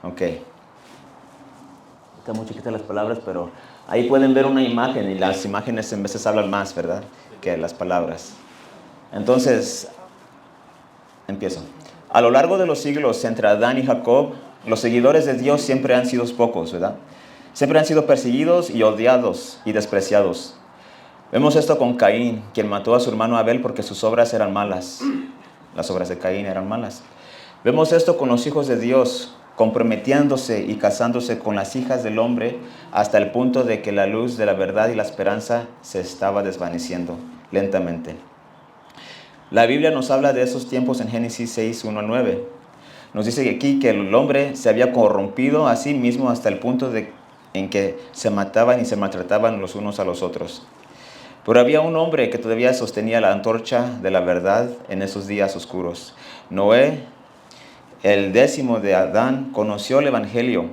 Ok. Está muy chiquitas las palabras, pero ahí pueden ver una imagen y las imágenes en veces hablan más, ¿verdad? Que las palabras. Entonces, empiezo. A lo largo de los siglos entre Adán y Jacob, los seguidores de Dios siempre han sido pocos, ¿verdad? Siempre han sido perseguidos y odiados y despreciados. Vemos esto con Caín, quien mató a su hermano Abel porque sus obras eran malas. Las obras de Caín eran malas. Vemos esto con los hijos de Dios, comprometiéndose y casándose con las hijas del hombre hasta el punto de que la luz de la verdad y la esperanza se estaba desvaneciendo lentamente. La Biblia nos habla de esos tiempos en Génesis 6, 1 al 9. Nos dice aquí que el hombre se había corrompido a sí mismo hasta el punto en que se mataban y se maltrataban los unos a los otros. Pero había un hombre que todavía sostenía la antorcha de la verdad en esos días oscuros. Noé, el 10º de Adán, conoció el Evangelio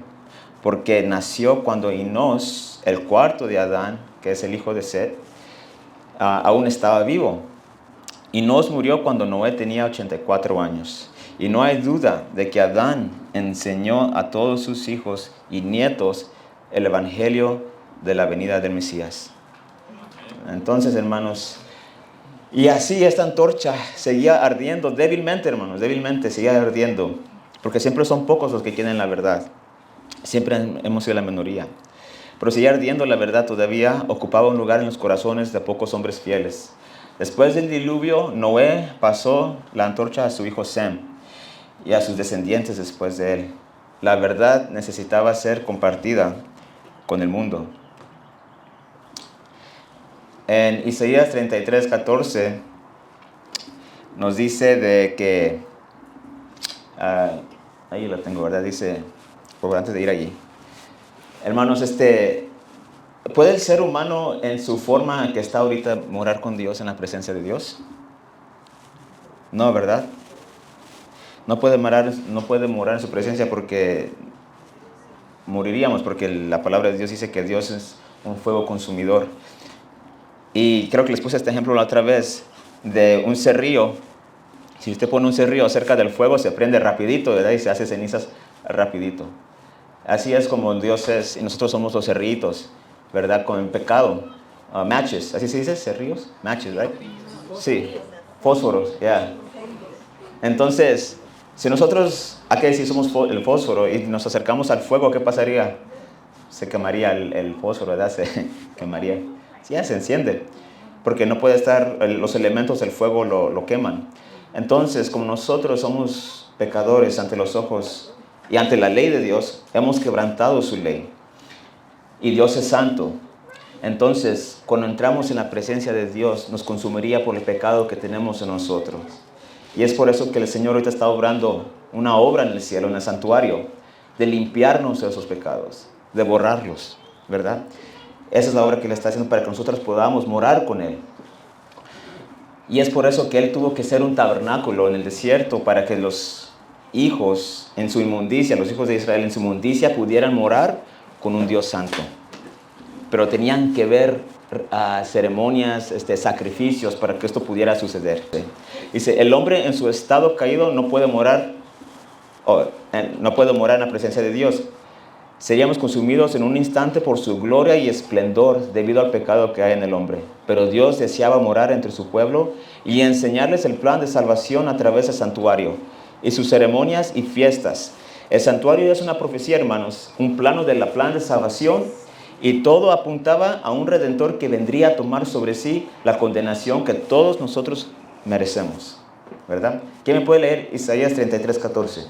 porque nació cuando Enós, el 4º de Adán, que es el hijo de Set, aún estaba vivo. Enós murió cuando Noé tenía 84 años. Y no hay duda de que Adán enseñó a todos sus hijos y nietos el Evangelio de la venida del Mesías. Entonces, hermanos, y así esta antorcha seguía ardiendo débilmente, hermanos, débilmente seguía ardiendo, porque siempre son pocos los que quieren la verdad. Siempre hemos sido la minoría. Pero seguía ardiendo la verdad todavía, ocupaba un lugar en los corazones de pocos hombres fieles. Después del diluvio, Noé pasó la antorcha a su hijo Sem y a sus descendientes después de él. La verdad necesitaba ser compartida con el mundo. En Isaías 33, 14 nos dice de que, ahí lo tengo, ¿verdad? Dice, antes de ir allí. Hermanos, ¿puede el ser humano en su forma que está ahorita morar con Dios en la presencia de Dios? No, ¿verdad? No puede morar en su presencia porque moriríamos, porque la palabra de Dios dice que Dios es un fuego consumidor. Y creo que les puse este ejemplo la otra vez de un cerrillo. Si usted pone un cerrillo cerca del fuego, se prende rapidito, ¿verdad? Y se hace cenizas rapidito. Así es como Dios es, y nosotros somos los cerrillitos, ¿verdad? Con el pecado. Matches, ¿así se dice? ¿Cerrillos? Matches, ¿right? Sí, fósforos, ya. Yeah. Entonces, si nosotros, aquí sí somos el fósforo y nos acercamos al fuego, ¿qué pasaría? Se quemaría el fósforo, ¿verdad? Se quemaría. Ya se enciende, porque no puede estar, los elementos del fuego lo queman. Entonces, como nosotros somos pecadores ante los ojos y ante la ley de Dios, hemos quebrantado su ley. Y Dios es santo. Entonces, cuando entramos en la presencia de Dios, nos consumiría por el pecado que tenemos en nosotros. Y es por eso que el Señor ahorita está obrando una obra en el cielo, en el santuario, de limpiarnos de esos pecados, de borrarlos, ¿verdad? Esa es la obra que Él está haciendo para que nosotros podamos morar con Él. Y es por eso que Él tuvo que ser un tabernáculo en el desierto para que los hijos en su inmundicia, los hijos de Israel en su inmundicia pudieran morar con un Dios santo. Pero tenían que ver ceremonias, sacrificios para que esto pudiera suceder. Dice, el hombre en su estado caído no puede morar en la presencia de Dios. Seríamos consumidos en un instante por su gloria y esplendor debido al pecado que hay en el hombre. Pero Dios deseaba morar entre su pueblo y enseñarles el plan de salvación a través del santuario y sus ceremonias y fiestas. El santuario es una profecía, hermanos, un plano del plan de salvación, y todo apuntaba a un redentor que vendría a tomar sobre sí la condenación que todos nosotros merecemos, ¿verdad? ¿Quién me puede leer Isaías 33, 14?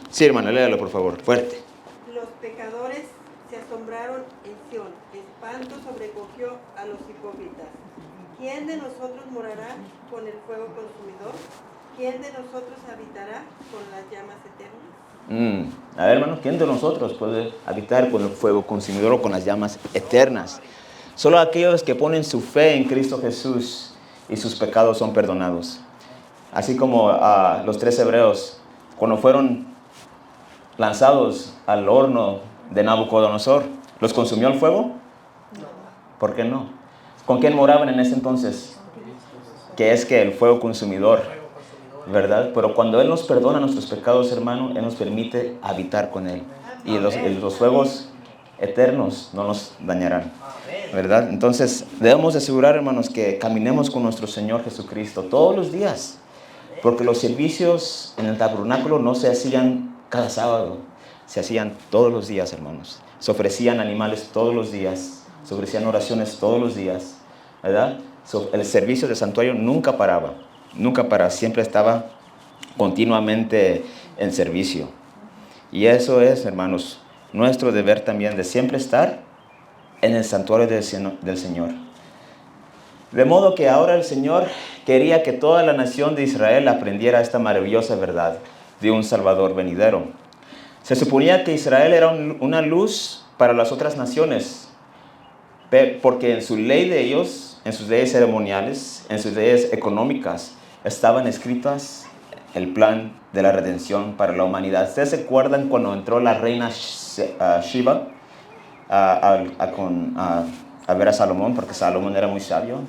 Sí, hermano, léalo por favor, fuerte. Los pecadores se asombraron en Sión, espanto sobrecogió a los hipócritas. ¿Quién de nosotros morará con el fuego consumidor? ¿Quién de nosotros habitará con las llamas eternas? A ver, hermano, ¿quién de nosotros puede habitar con el fuego consumidor o con las llamas eternas? Solo aquellos que ponen su fe en Cristo Jesús y sus pecados son perdonados. Así como los 3 hebreos, cuando fueron lanzados al horno de Nabucodonosor, ¿los consumió el fuego? No. ¿Por qué no? ¿Con quién moraban en ese entonces? Que es que el fuego consumidor. ¿verdad? Pero cuando Él nos perdona nuestros pecados, hermano, Él nos permite habitar con Él. Y los fuegos eternos no nos dañarán, ¿verdad? Entonces, debemos asegurar, hermanos, que caminemos con nuestro Señor Jesucristo todos los días. Porque los servicios en el tabernáculo no se hacían cada sábado, se hacían todos los días, hermanos. Se ofrecían animales todos los días, se ofrecían oraciones todos los días, ¿verdad? El servicio del santuario nunca paraba, siempre estaba continuamente en servicio. Y eso es, hermanos, nuestro deber también de siempre estar en el santuario del Señor. De modo que ahora el Señor quería que toda la nación de Israel aprendiera esta maravillosa verdad de un Salvador venidero. Se suponía que Israel era una luz para las otras naciones, porque en su ley de ellos, en sus leyes ceremoniales, en sus leyes económicas, estaban escritas el plan de la redención para la humanidad. ¿Ustedes se acuerdan cuando entró la reina Sheba a ver a Salomón? Porque Salomón era muy sabio.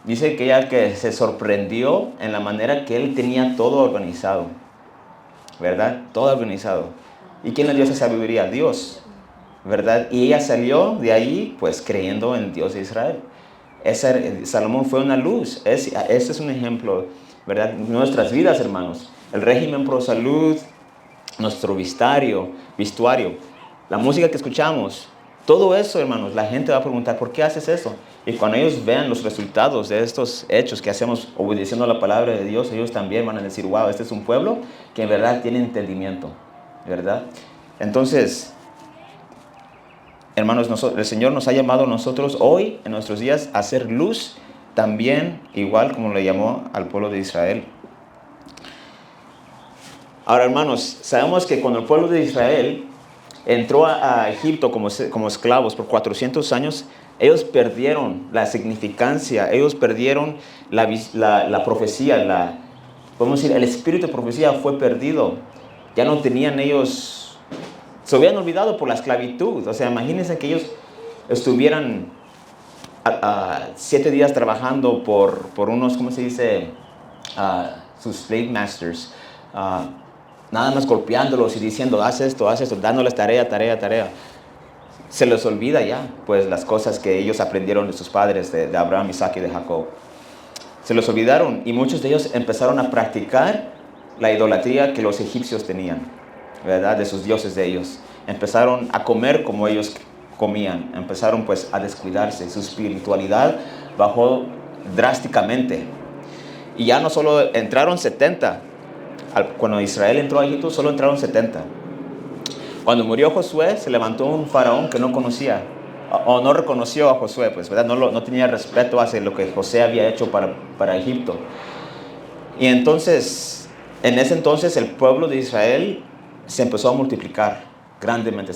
Dice que ella que se sorprendió en la manera que él tenía todo organizado, ¿verdad? Todo organizado. ¿Y quién le dio esa sabiduría? Dios, ¿verdad? Y ella salió de ahí pues creyendo en Dios de Israel. Salomón fue una luz. Ese es un ejemplo, ¿verdad? Nuestras vidas, hermanos. El régimen pro salud, nuestro vestuario, la música que escuchamos, todo eso, hermanos, la gente va a preguntar, ¿por qué haces eso? Y cuando ellos vean los resultados de estos hechos que hacemos obedeciendo a la palabra de Dios, ellos también van a decir, wow, este es un pueblo que en verdad tiene entendimiento, ¿verdad? Entonces, hermanos, el Señor nos ha llamado a nosotros hoy, en nuestros días, a hacer luz también, igual como le llamó al pueblo de Israel. Ahora, hermanos, sabemos que cuando el pueblo de Israel entró a Egipto como esclavos por 400 años, ellos perdieron la significancia, ellos perdieron la profecía, podemos decir, el espíritu de profecía fue perdido. Ya no tenían ellos, se habían olvidado por la esclavitud. O sea, imagínense que ellos estuvieran 7 días trabajando por unos, ¿cómo se dice? Sus slave masters. Nada más golpeándolos y diciendo, haz esto, dándoles tarea. Se les olvida ya, pues, las cosas que ellos aprendieron de sus padres, de Abraham, Isaac y de Jacob. Se los olvidaron y muchos de ellos empezaron a practicar la idolatría que los egipcios tenían, ¿verdad? De sus dioses de ellos. Empezaron a comer como ellos comían, empezaron pues a descuidarse. Su espiritualidad bajó drásticamente. Y ya no solo entraron 70, cuando Israel entró a Egipto solo entraron 70. Cuando murió Josué, se levantó un faraón que no conocía, o no reconoció a Josué, pues, ¿verdad? No tenía respeto hacia lo que José había hecho para Egipto. Y entonces, en ese entonces, el pueblo de Israel se empezó a multiplicar grandemente,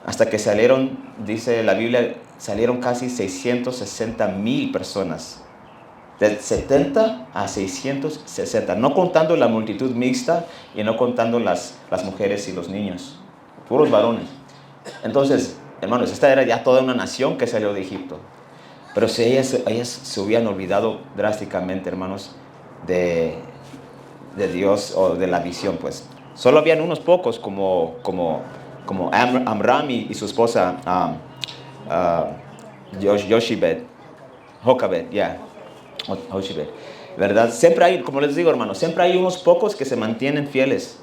hasta que salieron, dice la Biblia, salieron casi 660,000 personas. De 70 a 660, no contando la multitud mixta y no contando las mujeres y los niños, puros varones. Entonces, hermanos, esta era ya toda una nación que salió de Egipto. Pero si ellas se hubieran olvidado drásticamente, hermanos, de Dios o de la visión, pues. Solo habían unos pocos como Amram y su esposa Jochebed, ¿verdad? Siempre hay, como les digo, hermanos, siempre hay unos pocos que se mantienen fieles.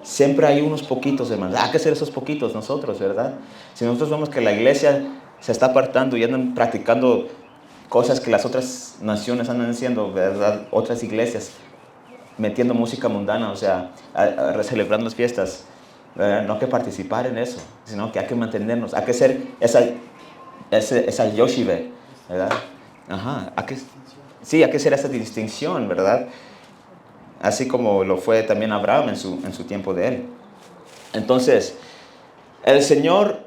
Siempre hay unos poquitos, hermanos. Hay que ser esos poquitos nosotros, ¿verdad? Si nosotros vemos que la iglesia se está apartando y andan practicando cosas que las otras naciones andan haciendo, ¿verdad? Otras iglesias metiendo música mundana, o sea, celebrando las fiestas, ¿verdad? No hay que participar en eso, sino que hay que mantenernos, hay que ser esa Yoshibet, ¿verdad? Ajá, hay que ser esa distinción, ¿verdad? Así como lo fue también Abraham en su tiempo de él. Entonces, el Señor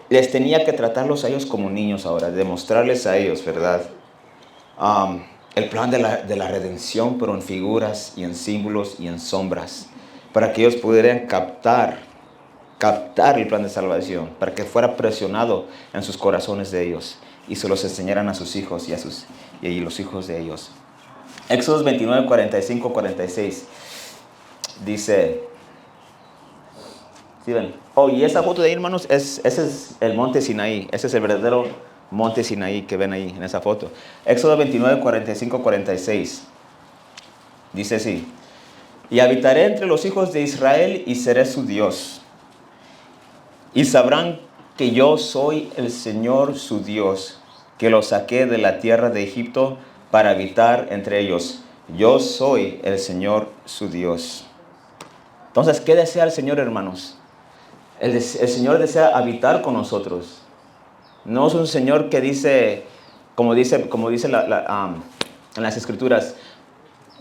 les tenía que tratarlos a ellos como niños ahora, demostrarles a ellos, ¿verdad? El plan de la redención, pero en figuras y en símbolos y en sombras, para que ellos pudieran captar el plan de salvación, para que fuera presionado en sus corazones de ellos y se los enseñaran a sus hijos y los hijos de ellos. Éxodos 29, 45, 46. Dice, ¿sí ven? Oh, y esa foto de ahí, hermanos, ese es el monte Sinaí. Ese es el verdadero monte Sinaí que ven ahí en esa foto. Éxodo 29, 45, 46. Dice así. Y habitaré entre los hijos de Israel y seré su Dios. Y sabrán que yo soy el Señor su Dios, que los saqué de la tierra de Egipto para habitar entre ellos. Yo soy el Señor su Dios. Entonces, ¿qué desea el Señor, hermanos? El Señor desea habitar con nosotros. No es un Señor que dice, como dice en las Escrituras,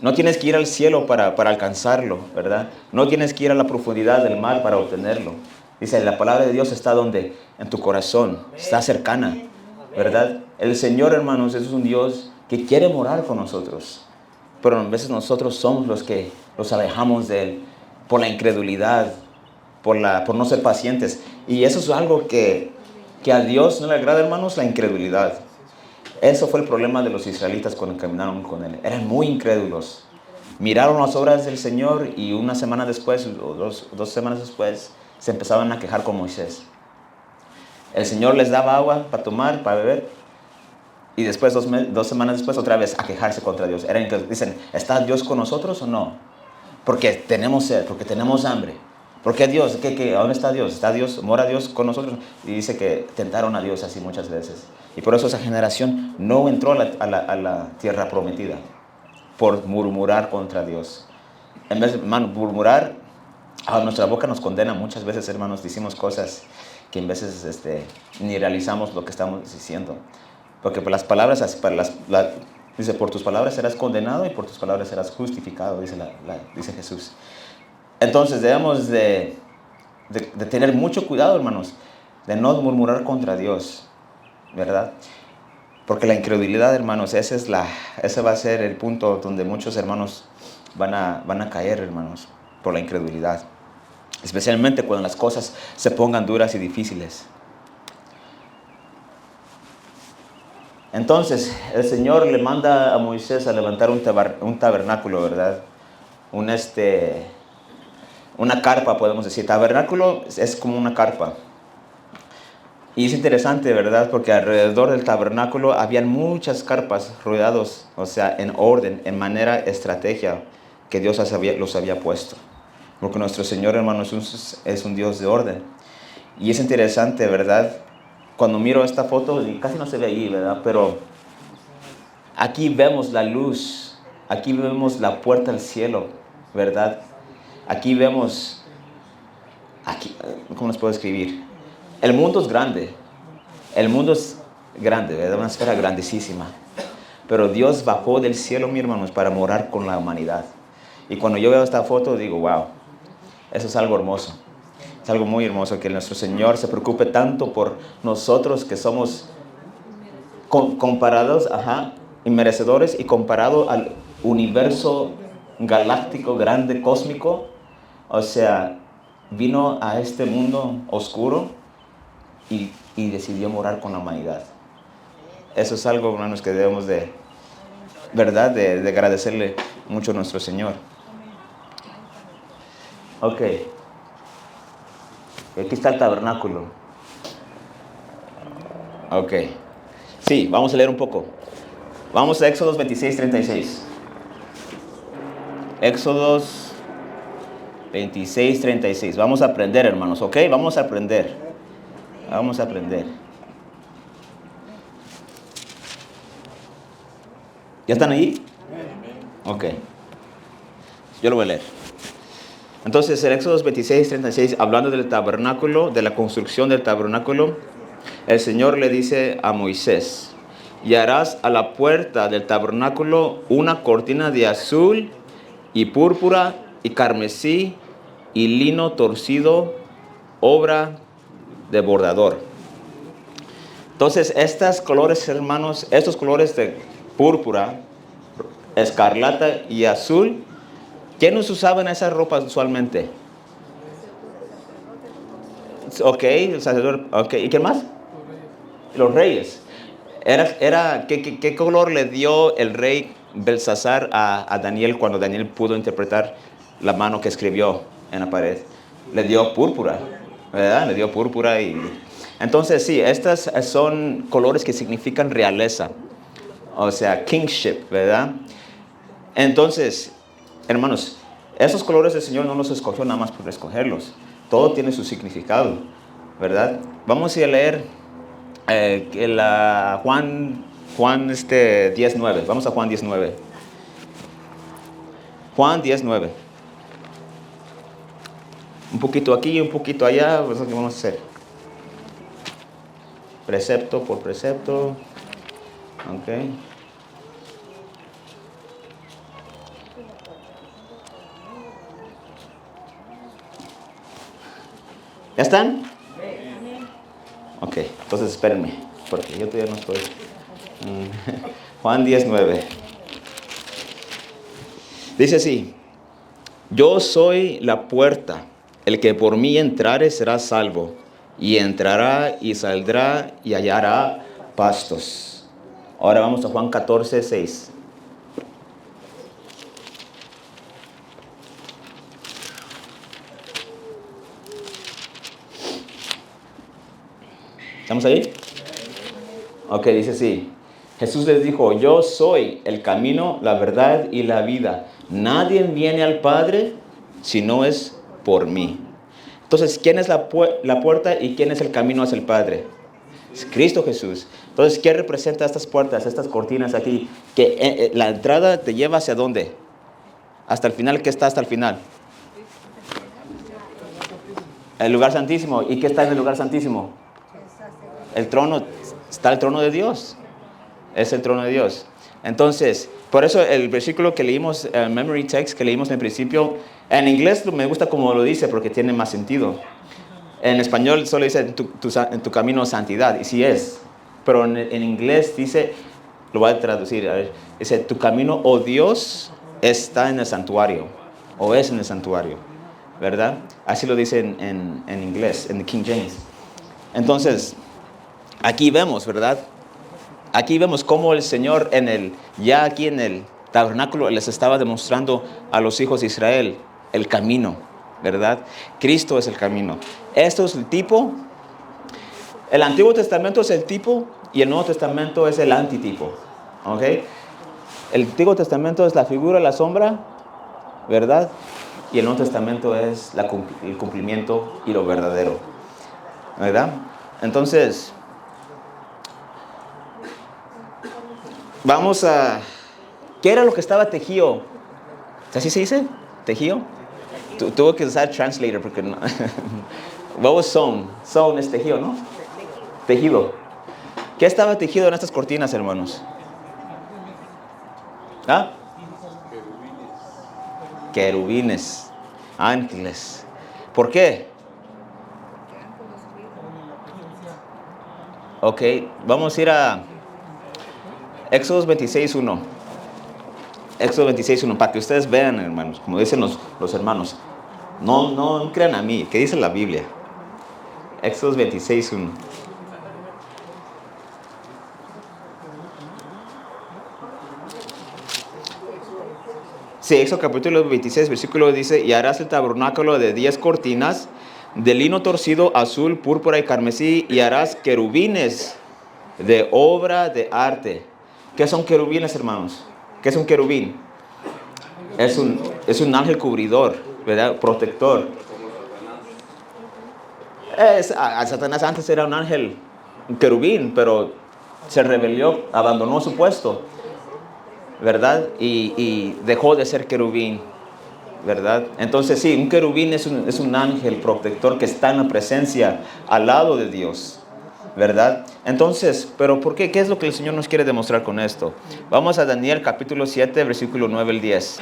no tienes que ir al cielo para alcanzarlo, ¿verdad? No tienes que ir a la profundidad del mar para obtenerlo. Dice, la palabra de Dios está donde? En tu corazón, está cercana, ¿verdad? El Señor, hermanos, es un Dios que quiere morar con nosotros. Pero a veces nosotros somos los que los alejamos de Él por la incredulidad, por no ser pacientes. Y eso es algo que a Dios no le agrada, hermanos, la incredulidad. Eso fue el problema de los israelitas cuando caminaron con Él. Eran muy incrédulos. Miraron las obras del Señor y una semana después, o dos semanas después, se empezaban a quejar con Moisés. El Señor les daba agua para tomar, para beber, y después, dos semanas después, otra vez a quejarse contra Dios. Dicen, ¿está Dios con nosotros o no? Porque tenemos sed, porque tenemos hambre. ¿Por qué Dios? ¿Dónde está Dios? ¿Está Dios? ¿Mora Dios con nosotros? Y dice que tentaron a Dios así muchas veces. Y por eso esa generación no entró a la tierra prometida, por murmurar contra Dios. En vez de murmurar, a nuestra boca nos condena muchas veces, hermanos. Decimos cosas que en veces ni realizamos lo que estamos diciendo. Porque por las palabras, dice, por tus palabras serás condenado y por tus palabras serás justificado, dice Jesús. Entonces debemos de tener mucho cuidado, hermanos, de no murmurar contra Dios, ¿verdad? Porque la incredulidad, hermanos, ese va a ser el punto donde muchos hermanos van a caer, hermanos, por la incredulidad. Especialmente cuando las cosas se pongan duras y difíciles. Entonces, el Señor le manda a Moisés a levantar un tabernáculo, ¿verdad? Una carpa, podemos decir. Tabernáculo es como una carpa. Y es interesante, ¿verdad? Porque alrededor del tabernáculo habían muchas carpas rodeados, o sea, en orden, en manera, estrategia que Dios los había puesto. Porque nuestro Señor, hermano, es un Dios de orden. Y es interesante, ¿verdad? Cuando miro esta foto, y casi no se ve ahí, ¿verdad? Pero aquí vemos la luz, aquí vemos la puerta al cielo, ¿verdad? Aquí vemos, ¿cómo les puedo escribir? El mundo es grande, ¿verdad? Una esfera grandísima. Pero Dios bajó del cielo, mi hermanos, para morar con la humanidad. Y cuando yo veo esta foto, digo, wow, eso es algo hermoso. Es algo muy hermoso que nuestro Señor se preocupe tanto por nosotros que somos comparados, inmerecedores, y comparado al universo galáctico, grande, cósmico. O sea, vino a este mundo oscuro y decidió morar con la humanidad. Eso es algo, hermanos, que debemos de, ¿verdad? De agradecerle mucho a nuestro Señor. Ok. Aquí está el tabernáculo. Ok. Sí, vamos a leer un poco. Vamos a Éxodos 26, 36. Éxodos 26, 36. Vamos a aprender, hermanos, ¿ok? Vamos a aprender. Vamos a aprender. ¿Ya están ahí? Ok. Yo lo voy a leer. Entonces, en Éxodos 26, 36, hablando del tabernáculo, de la construcción del tabernáculo, el Señor le dice a Moisés, y harás a la puerta del tabernáculo una cortina de azul y púrpura y carmesí y lino torcido, obra de bordador. Entonces, estos colores, hermanos, estos colores de púrpura, escarlata y azul, ¿quiénes usaban esas ropas usualmente? Ok, el sacerdote. Ok, ¿y qué más? Los reyes. ¿Qué color le dio el rey Belsasar a Daniel cuando Daniel pudo interpretar la mano que escribió en la pared? Le dio púrpura, ¿verdad? Le dio púrpura y... Entonces, sí, estas son colores que significan realeza, o sea, kingship, ¿verdad? Entonces, hermanos, esos colores el Señor no los escogió nada más por escogerlos. Todo tiene su significado, ¿verdad? Vamos a ir a leer Juan 10:9. Vamos a Juan 10:9. Juan 10:9. Un poquito aquí, un poquito allá. Eso es lo que vamos a hacer. Precepto por precepto. Ok. ¿Ya están? Ok, entonces espérenme, porque yo todavía no estoy. Juan 10:9. Dice así: yo soy la puerta, el que por mí entrare será salvo, y entrará y saldrá y hallará pastos. Ahora vamos a Juan 14:6. ¿Estamos ahí? Ok, dice así. Jesús les dijo: yo soy el camino, la verdad y la vida. Nadie viene al Padre si no es por mí. Entonces, ¿quién es la puerta y quién es el camino hacia el Padre? Es Cristo Jesús. Entonces, ¿qué representa estas puertas, estas cortinas aquí? Que la entrada te lleva hacia dónde? Hasta el final. ¿Qué está hasta el final? El lugar santísimo. ¿Y qué está en el lugar santísimo? El trono. Está el trono de Dios. Es el trono de Dios. Entonces, por eso el versículo que leímos, el memory text que leímos en principio, en inglés me gusta como lo dice porque tiene más sentido. En español solo dice en tu camino santidad, y sí es. Pero en inglés dice, lo voy a traducir, a ver, dice: tu camino, oh Dios, está en el santuario, o es en el santuario, ¿verdad? Así lo dice en inglés, en the King James. Entonces, aquí vemos, ¿verdad? Aquí vemos cómo el Señor ya aquí en el tabernáculo les estaba demostrando a los hijos de Israel el camino, ¿verdad? Cristo es el camino. Esto es el tipo. El Antiguo Testamento es el tipo y el Nuevo Testamento es el antitipo, ¿ok? El Antiguo Testamento es la figura, la sombra, ¿verdad? Y el Nuevo Testamento es el cumplimiento y lo verdadero, ¿verdad? Entonces, vamos a... ¿Qué era lo que estaba tejido? ¿Así se dice? ¿Tejido? Tuve que usar translator porque no. What was sewn? Sewn es tejido, ¿no? Tejido. ¿Qué estaba tejido en estas cortinas, hermanos? ¿Ah? Querubines. Ángeles. ¿Por qué? Ok, vamos a ir a Éxodo 26:1. Éxodo 26:1, para que ustedes vean, hermanos, como dicen los hermanos. No crean a mí, ¿qué dice la Biblia? Éxodo 26:1. Sí, Éxodo capítulo 26, versículo dice: y harás el tabernáculo de 10 cortinas, de lino torcido, azul, púrpura y carmesí, y harás querubines de obra de arte. ¿Qué son querubines, hermanos? ¿Qué es un querubín? Es un ángel cubridor, ¿verdad? Protector. Satanás antes era un ángel, un querubín, pero se rebeló, abandonó su puesto, ¿verdad? Y dejó de ser querubín, ¿verdad? Entonces sí, un querubín es un ángel protector que está en la presencia, al lado de Dios, ¿verdad? Entonces, ¿pero por qué? ¿Qué es lo que el Señor nos quiere demostrar con esto? Vamos a Daniel capítulo 7, versículo 9 al 10.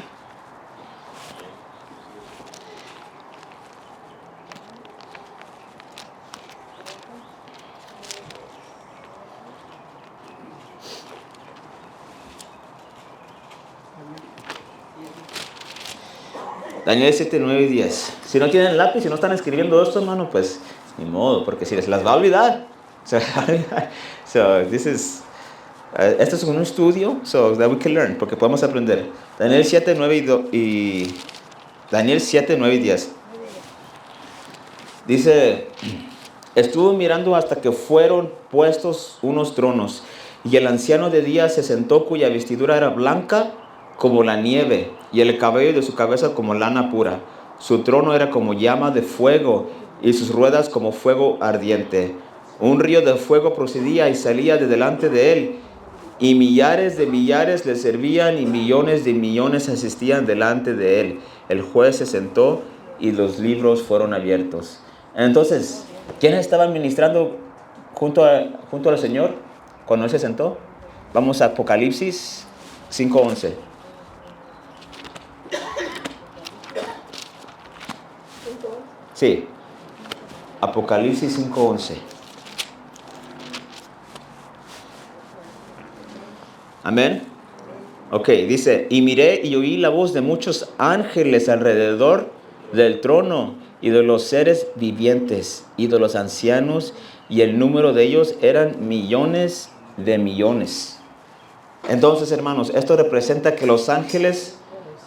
Daniel 7, 9 y 10. Si no tienen lápiz, si no están escribiendo esto, hermano, pues ni modo, porque si les las va a olvidar. So this is Esto es un estudio, so that we can learn, porque podemos aprender. Daniel 7, 9 y Daniel 7, 9 y 10. Dice, estuvo mirando hasta que fueron puestos unos tronos, y el anciano de días se sentó, cuya vestidura era blanca como la nieve, y el cabello de su cabeza como lana pura. Su trono era como llama de fuego, y sus ruedas como fuego ardiente. Un río de fuego procedía y salía de delante de él, y millares de millares le servían, y millones de millones asistían delante de él. El juez se sentó, y los libros fueron abiertos. Entonces, ¿quiénes estaban ministrando junto al Señor cuando Él se sentó? Vamos a Apocalipsis 5:11. Sí, Apocalipsis 5:11. Amén. Ok, dice, y miré y oí la voz de muchos ángeles alrededor del trono y de los seres vivientes y de los ancianos, y el número de ellos eran millones de millones. Entonces, hermanos, esto representa que los ángeles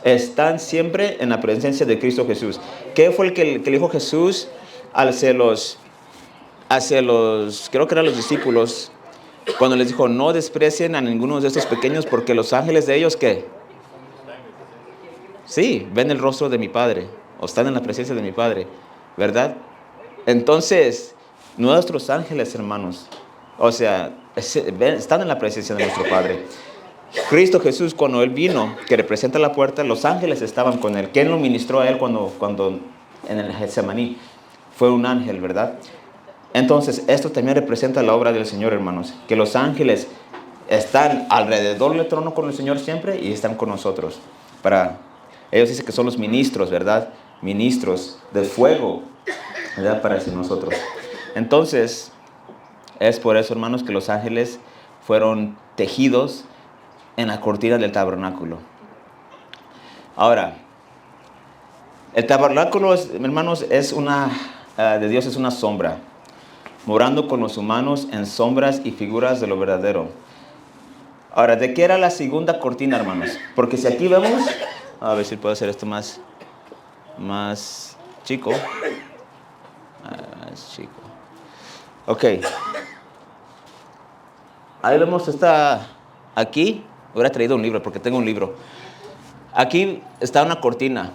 están siempre en la presencia de Cristo Jesús. ¿Qué fue el que le dijo Jesús hacia los, creo que eran los discípulos, cuando les dijo, no desprecien a ninguno de estos pequeños, porque los ángeles de ellos, ¿qué? Sí, ven el rostro de mi Padre, o están en la presencia de mi Padre, ¿verdad? Entonces, nuestros ángeles, hermanos, o sea, están en la presencia de nuestro Padre. Cristo Jesús, cuando Él vino, que representa la puerta, los ángeles estaban con Él. ¿Quién lo ministró a Él cuando en el Getsemaní? Fue un ángel, ¿verdad? Entonces, esto también representa la obra del Señor, hermanos, que los ángeles están alrededor del trono con el Señor siempre y están con nosotros. Ellos dicen que son los ministros, ¿verdad? Ministros del fuego, ¿verdad? Para nosotros. Entonces, es por eso, hermanos, que los ángeles fueron tejidos en la cortina del tabernáculo. Ahora, el tabernáculo, hermanos, de Dios es una sombra, morando con los humanos en sombras y figuras de lo verdadero. Ahora, ¿de qué era la segunda cortina, hermanos? Porque si aquí vemos, a ver si puedo hacer esto más chico. Más chico. Ok. Ahí vemos aquí. Hubiera traído un libro porque tengo un libro. Aquí está una cortina.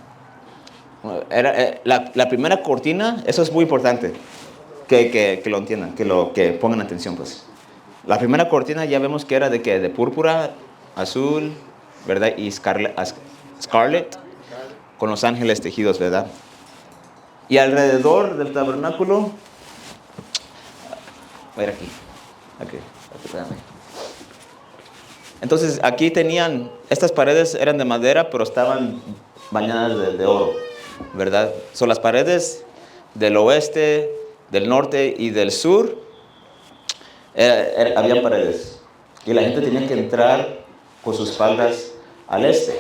La primera cortina, eso es muy importante. Que lo entiendan, que pongan atención, pues. La primera cortina ya vemos que era de ¿qué? De púrpura, azul, ¿verdad? Y scarlet, con los ángeles tejidos, ¿verdad? Y alrededor del tabernáculo, voy a ir aquí. Espérame. Entonces, aquí estas paredes eran de madera, pero estaban bañadas de oro, ¿verdad? Son las paredes del oeste, del norte y del sur. Había paredes y la gente tenía que entrar con sus espaldas al este,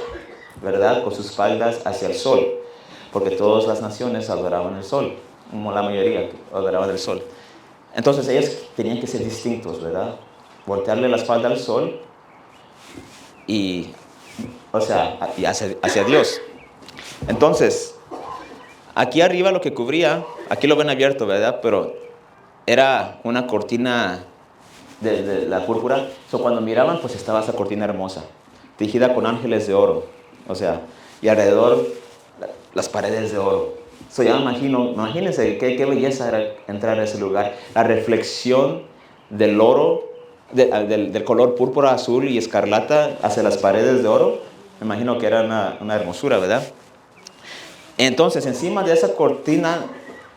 ¿verdad? Con sus espaldas hacia el sol, porque todas las naciones adoraban el sol, como la mayoría adoraban el sol. Entonces ellos tenían que ser distintos, ¿verdad? Voltearle la espalda al sol y hacia Dios. Entonces, aquí arriba lo que cubría, aquí lo ven abierto, ¿verdad? Pero era una cortina de la púrpura. Cuando miraban, pues estaba esa cortina hermosa, tejida con ángeles de oro. Y alrededor las paredes de oro. Ya imagínense qué belleza era entrar a ese lugar. La reflexión del oro, del color púrpura, azul y escarlata hacia las paredes de oro. Me imagino que era una hermosura, ¿verdad? Entonces, encima de esa cortina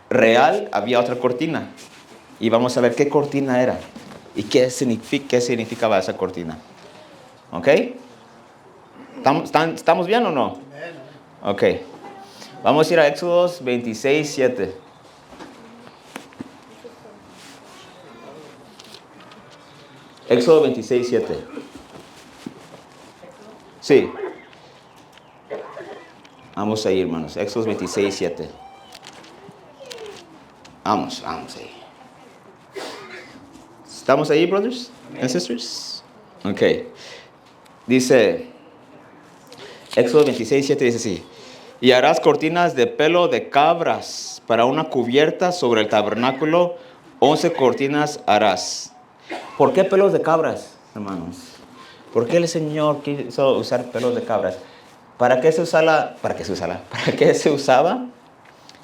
real había otra cortina. Y vamos a ver qué cortina era y qué significaba esa cortina. ¿Ok? ¿Estamos bien o no? Ok. Vamos a ir a Éxodo 26:7. Éxodo 26:7. Sí. Vamos a ir, hermanos. Éxodo 26:7. Vamos ahí. ¿Estamos ahí, brothers and sisters? Ok. Dice, Éxodo 26, 7 dice así. Y harás cortinas de pelo de cabras para una cubierta sobre el tabernáculo. 11 cortinas harás. ¿Por qué pelos de cabras, hermanos? ¿Por qué el Señor quiso usar pelos de cabras? ¿Para qué se usaba? ¿Para qué se usaba? ¿Para qué se usaba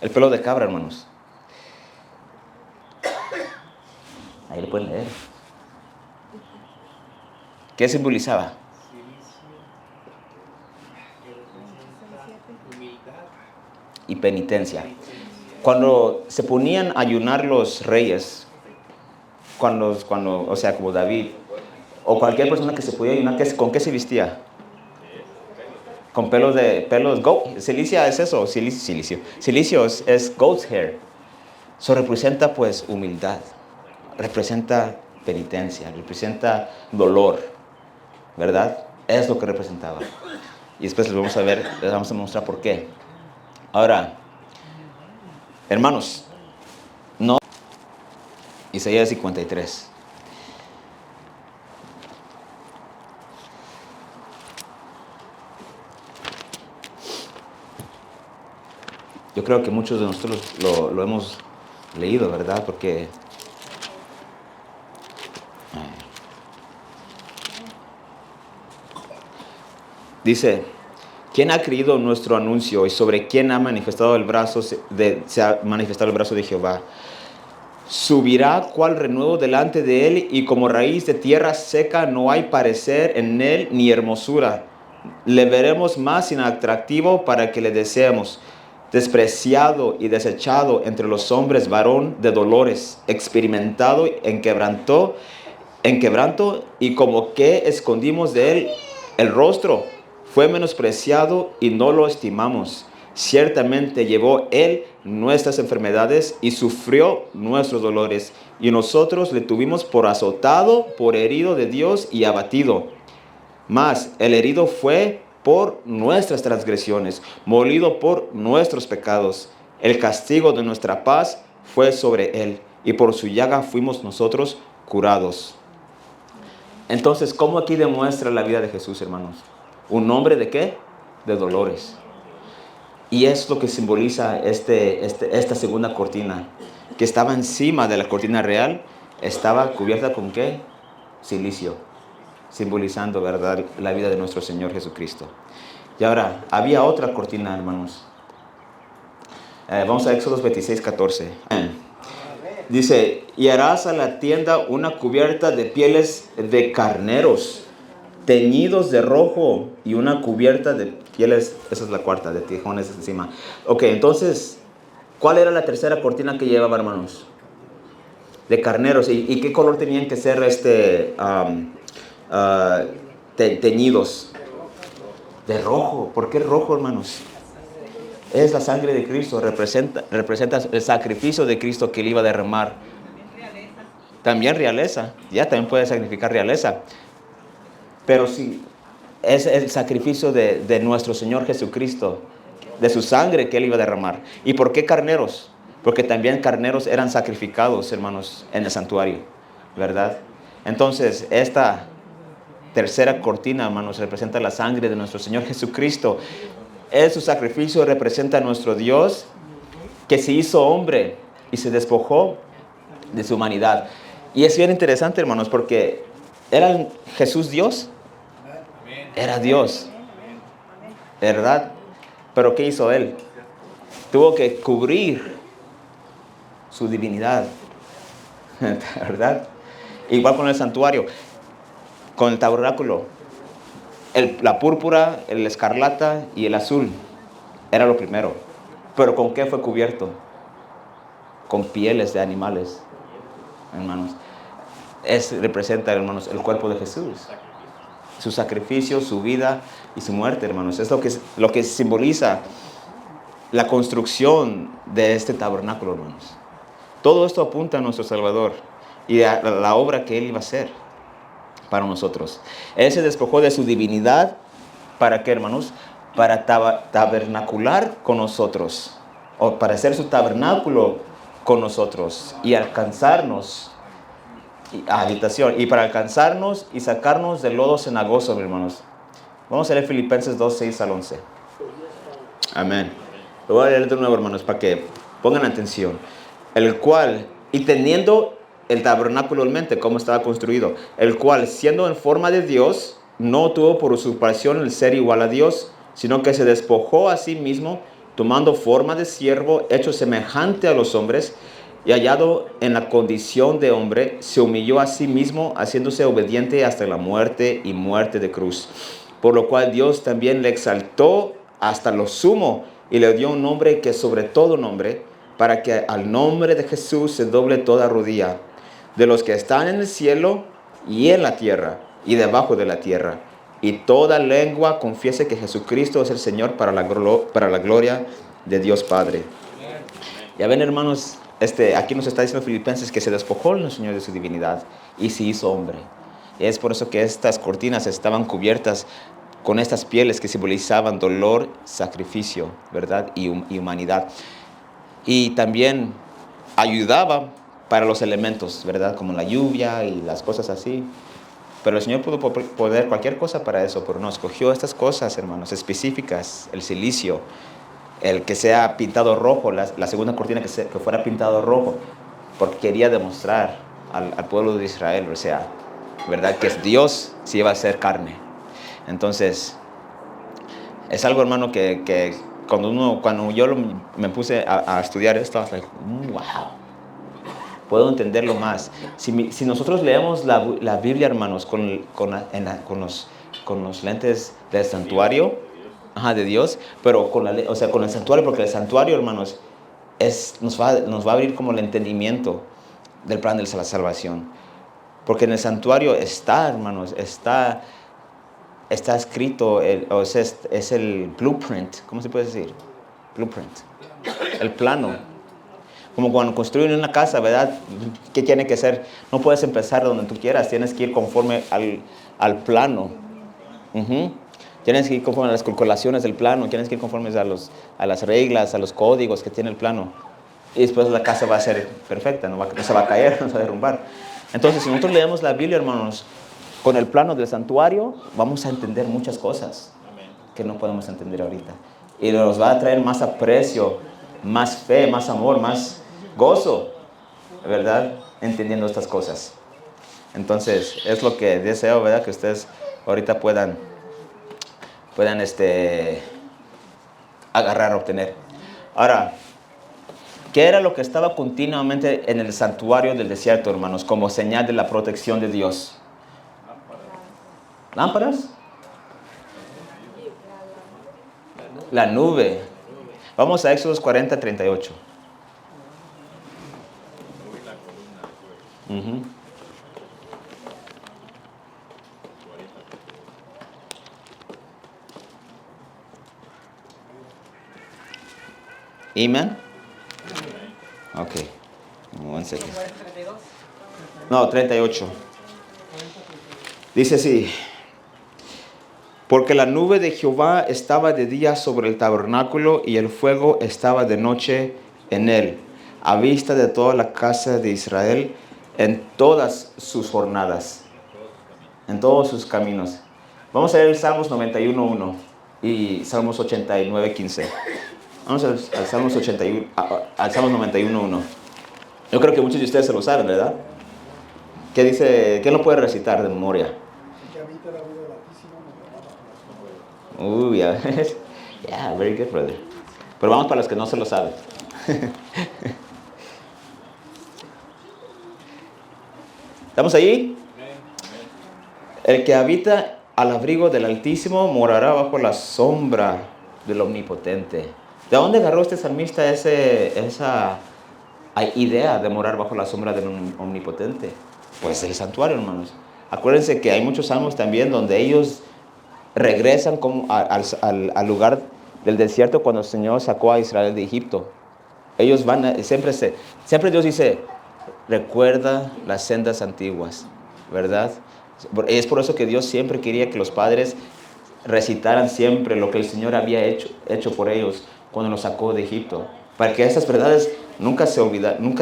el pelo de cabra, hermanos? Ahí lo pueden leer. ¿Qué simbolizaba? Y penitencia. Cuando se ponían a ayunar los reyes, o sea, como David, o cualquier persona que se podía ayunar, ¿con qué se vestía? Con pelos goat. Silicia es eso, silicio es goat's hair. Eso representa pues humildad, representa penitencia, representa dolor, ¿verdad? Es lo que representaba. Y después les vamos a mostrar por qué. Ahora, hermanos, no. Isaías 53. Yo creo que muchos de nosotros lo hemos leído, ¿verdad? Porque dice, ¿quién ha creído nuestro anuncio y sobre quién se ha manifestado el brazo de Jehová? Subirá cual renuevo delante de él, y como raíz de tierra seca no hay parecer en él ni hermosura. Le veremos más inatractivo para que le deseemos. Despreciado y desechado entre los hombres, varón de dolores, experimentado en quebranto, y como que escondimos de él el rostro. Fue menospreciado y no lo estimamos. Ciertamente llevó él nuestras enfermedades y sufrió nuestros dolores. Y nosotros le tuvimos por azotado, por herido de Dios y abatido. Mas el herido fue por nuestras transgresiones, molido por nuestros pecados. El castigo de nuestra paz fue sobre él, y por su llaga fuimos nosotros curados. Entonces, ¿cómo aquí demuestra la vida de Jesús, hermanos? ¿Un hombre de qué? De dolores. Y es lo que simboliza esta segunda cortina, que estaba encima de la cortina real, estaba cubierta con ¿qué? Silicio, simbolizando, ¿verdad?, la vida de nuestro Señor Jesucristo. Y ahora, había otra cortina, hermanos. Vamos a Éxodo 26, 14. Dice, y harás a la tienda una cubierta de pieles de carneros, teñidos de rojo, y una cubierta de pieles, esa es la cuarta, de tijones encima. Ok, entonces, ¿cuál era la tercera cortina que llevaba, hermanos? De carneros. ¿Y qué color tenían que ser teñidos? De rojo. ¿Por qué rojo, hermanos? Es la sangre de Cristo, representa el sacrificio de Cristo que él iba a derramar. También realeza, también puede significar realeza. Pero sí, es el sacrificio de nuestro Señor Jesucristo, de su sangre que él iba a derramar. ¿Y por qué carneros? Porque también carneros eran sacrificados, hermanos, en el santuario, ¿verdad? Entonces, esta tercera cortina, hermanos, representa la sangre de nuestro Señor Jesucristo. Su sacrificio representa a nuestro Dios, que se hizo hombre y se despojó de su humanidad. Y es bien interesante, hermanos, porque ¿era Jesús Dios? Era Dios, ¿verdad? Pero ¿qué hizo él? Tuvo que cubrir su divinidad, ¿verdad? Igual con el santuario, con el tabernáculo. La púrpura, el escarlata y el azul era lo primero. Pero ¿con qué fue cubierto? Con pieles de animales, hermanos. Representa, hermanos, el cuerpo de Jesús. Su sacrificio, su vida y su muerte, hermanos. Es lo que simboliza la construcción de este tabernáculo, hermanos. Todo esto apunta a nuestro Salvador y a la obra que él iba a hacer para nosotros. Él se despojó de su divinidad. ¿Para qué, hermanos? Para tabernacular con nosotros, o para hacer su tabernáculo con nosotros y alcanzarnos Habitación. Y para alcanzarnos y sacarnos del lodo cenagoso, mis hermanos. Vamos a leer Filipenses 2, 6 al 11. Amén. Lo voy a leer de nuevo, hermanos, para que pongan atención. El cual, y teniendo el tabernáculo en mente, cómo estaba construido, el cual, siendo en forma de Dios, no tuvo por usurpación el ser igual a Dios, sino que se despojó a sí mismo, tomando forma de siervo, hecho semejante a los hombres, y hallado en la condición de hombre, se humilló a sí mismo, haciéndose obediente hasta la muerte y muerte de cruz. Por lo cual Dios también le exaltó hasta lo sumo y le dio un nombre que sobre todo nombre, para que al nombre de Jesús se doble toda rodilla, de los que están en el cielo y en la tierra y debajo de la tierra, y toda lengua confiese que Jesucristo es el Señor, para la gloria de Dios Padre. Ya ven, hermanos, aquí nos está diciendo Filipenses que se despojó el Señor de su divinidad y se hizo hombre. Es por eso que estas cortinas estaban cubiertas con estas pieles que simbolizaban dolor, sacrificio, ¿verdad? Y humanidad. Y también ayudaba para los elementos, ¿verdad? Como la lluvia y las cosas así. Pero el Señor pudo poner cualquier cosa para eso, pero no, escogió estas cosas, hermanos, específicas, el silicio, el que sea pintado rojo, la segunda cortina que fuera pintado rojo, porque quería demostrar al pueblo de Israel, o sea, ¿verdad? Que Dios se iba a hacer carne. Entonces, es algo, hermano, que cuando yo me puse a estudiar esto, I was like, wow, puedo entenderlo más. Si nosotros leemos la Biblia, hermanos, con los lentes del santuario, de Dios, pero con el santuario, porque el santuario, hermanos, nos va a abrir como el entendimiento del plan de la salvación. Porque en el santuario está, hermanos, está escrito, es el blueprint, ¿cómo se puede decir? Blueprint, el plano. Como cuando construyen una casa, ¿verdad? ¿Qué tiene que ser? No puedes empezar donde tú quieras, tienes que ir conforme al plano. Tienes que ir conforme a las calculaciones del plano, tienes que ir conforme a las reglas, a los códigos que tiene el plano. Y después la casa va a ser perfecta, no se va a caer, no se va a derrumbar. Entonces, si nosotros leemos la Biblia, hermanos, con el plano del santuario, vamos a entender muchas cosas que no podemos entender ahorita. Y nos va a traer más aprecio, más fe, más amor, más gozo, ¿verdad? Entendiendo estas cosas. Entonces, es lo que deseo, ¿verdad? Que ustedes ahorita puedan agarrar, obtener. Ahora, ¿qué era lo que estaba continuamente en el santuario del desierto, hermanos, como señal de la protección de Dios? ¿Lámparas? La nube. Vamos a Éxodo 40, 38. Amen. Ok. One second. No, 38. Dice así. Porque la nube de Jehová estaba de día sobre el tabernáculo y el fuego estaba de noche en él, a vista de toda la casa de Israel en todas sus jornadas, en todos sus caminos. Vamos a leer Salmos 91:1 y Salmos 89:15. Vamos al Salmos 91:1. Yo creo que muchos de ustedes se lo saben, ¿verdad? ¿Qué dice? ¿Quién lo puede recitar de memoria? Yeah, very good, brother. Pero vamos para los que no se lo saben. ¿Estamos ahí? El que habita al abrigo del Altísimo morará bajo la sombra del Omnipotente. ¿De dónde agarró este salmista esa idea de morar bajo la sombra del Omnipotente? Pues el santuario, hermanos. Acuérdense que hay muchos salmos también donde ellos regresan al lugar del desierto cuando el Señor sacó a Israel de Egipto. Ellos siempre Dios dice, recuerda las sendas antiguas, ¿verdad? Es por eso que Dios siempre quería que los padres recitaran siempre lo que el Señor había hecho por ellos cuando los sacó de Egipto, para que esas verdades nunca se olvidaran,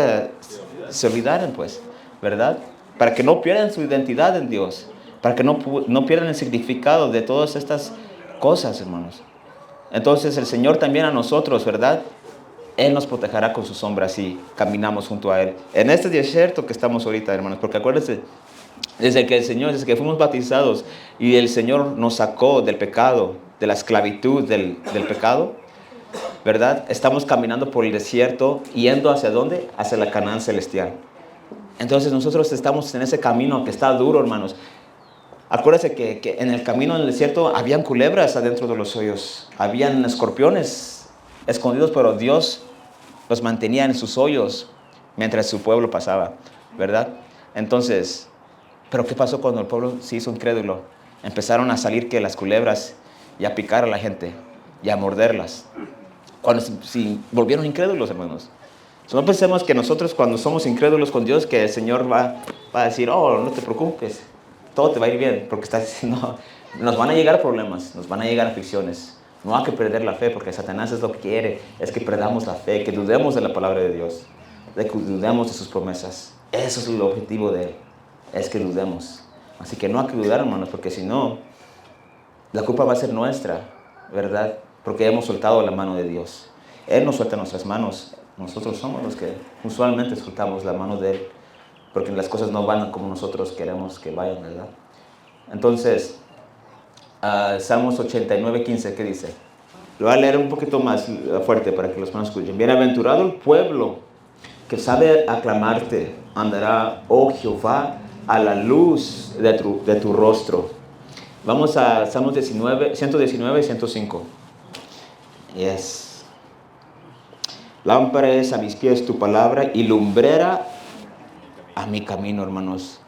pues, ¿verdad? para que no pierdan su identidad en Dios, para que no pierdan el significado de todas estas cosas, hermanos. Entonces el Señor también a nosotros, ¿verdad? Él nos protegerá con su sombra si caminamos junto a Él. En este desierto que estamos ahorita, hermanos, porque acuérdense, desde que fuimos bautizados y el Señor nos sacó del pecado, de la esclavitud del pecado, ¿verdad? Estamos caminando por el desierto, yendo ¿hacia dónde? Hacia la Canaán celestial. Entonces nosotros estamos en ese camino que está duro, hermanos. Acuérdense que en el camino en el desierto habían culebras adentro de los hoyos. Habían escorpiones escondidos, pero Dios los mantenía en sus hoyos mientras su pueblo pasaba, ¿verdad? Entonces, ¿pero qué pasó cuando el pueblo se hizo incrédulo? Empezaron a salir que las culebras y a picar a la gente y a morderlas. Cuando si volvieron incrédulos, hermanos. No pensemos que nosotros cuando somos incrédulos con Dios, que el Señor va a decir, oh, no te preocupes, todo te va a ir bien, porque está diciendo, nos van a llegar problemas, nos van a llegar aflicciones. No hay que perder la fe, porque Satanás es lo que quiere, es que perdamos la fe, que dudemos de la palabra de Dios, de que dudemos de sus promesas. Eso es el objetivo de Él, es que dudemos. Así que no hay que dudar, hermanos, porque si no, la culpa va a ser nuestra, ¿verdad? Porque hemos soltado la mano de Dios. Él nos suelta nuestras manos. Nosotros somos los que usualmente soltamos la mano de Él, porque las cosas no van como nosotros queremos que vayan, ¿verdad? Entonces, Salmos 89:15, ¿qué dice? Lo voy a leer un poquito más fuerte para que los hermanos escuchen. Bienaventurado el pueblo que sabe aclamarte, andará, oh Jehová, a la luz de tu rostro. Vamos a Salmos 119 y 105. Yes. Lámpara es a mis pies tu palabra y lumbrera a mi camino, hermanos.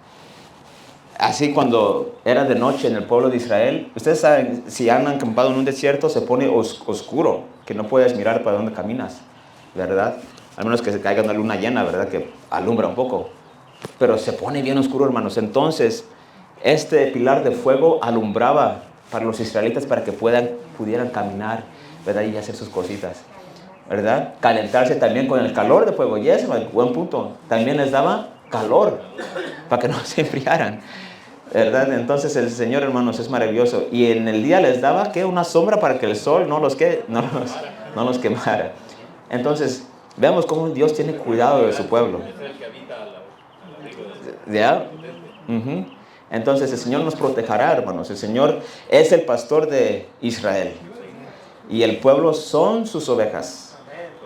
Así cuando era de noche en el pueblo de Israel, ustedes saben, si han acampado en un desierto se pone oscuro, que no puedes mirar para dónde caminas, ¿verdad? Al menos que se caiga una luna llena, ¿verdad? Que alumbra un poco. Pero se pone bien oscuro, hermanos. Entonces, este pilar de fuego alumbraba para los israelitas para que pudieran caminar, ¿verdad? Y hacer sus cositas, ¿verdad? Calentarse también con el calor de fuego. Y eso, buen punto. También les daba calor para que no se enfriaran, ¿verdad? Entonces el Señor, hermanos, es maravilloso. Y en el día les daba, ¿qué? Una sombra para que el sol no los quemara. Entonces, veamos cómo Dios tiene cuidado de su pueblo. ¿Ya? Entonces el Señor nos protegerá, hermanos. El Señor es el pastor de Israel. Y el pueblo son sus ovejas.